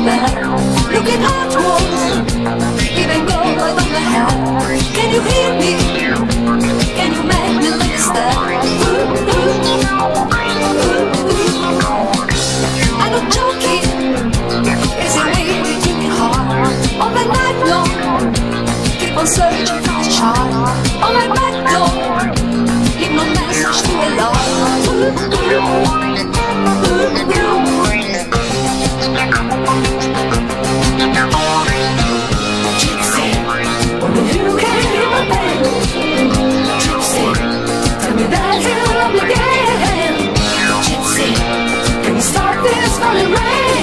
man, looking outwards, even go right on the hand. Can you hear me? Can you make me understand? I'm not joking, it's the way we keep it hard. All the night long, keep on searching for the child. On my back door, leave no message to the Lord. Gypsy, only you can hear my pain. Gypsy, tell me that you love me again. Gypsy, can you stop this falling rain?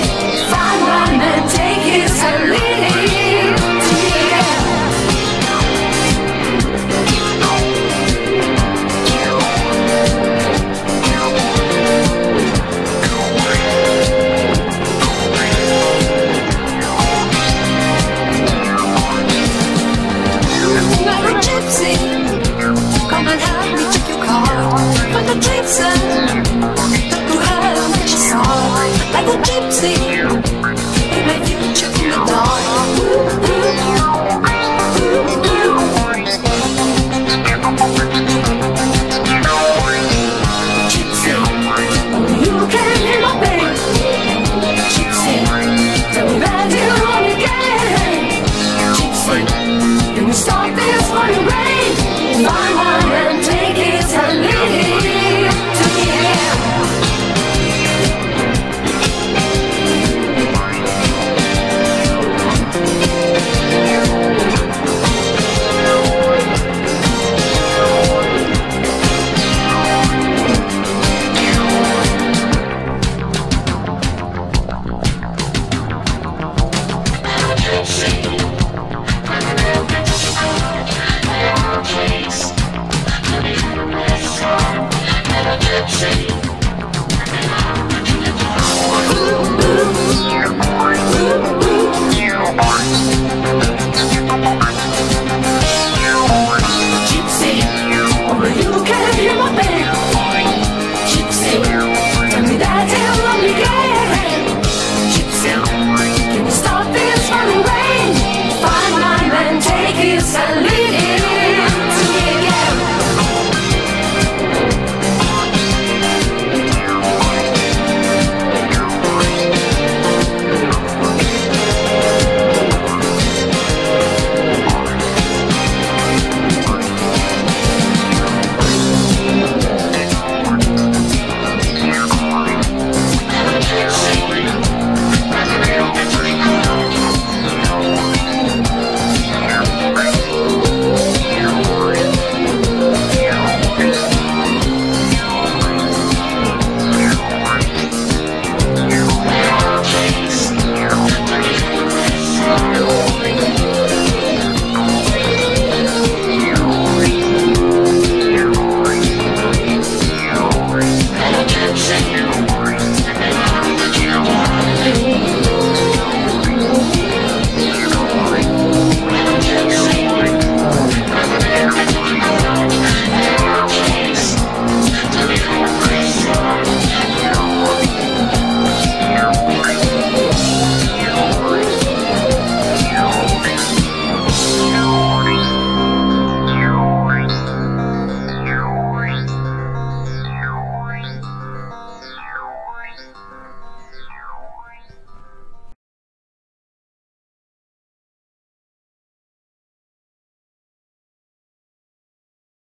Find one and take his and leave to the end. Gypsy, come and help me check your car. Find the tricks and who have what you saw. Like a gypsy, in my future in the dark. Gypsy, only you can hear my pain. Gypsy, tell me that you love me again. Gypsy, can you stop this funny rain? Find one and take it and leave to the end. Gypsy.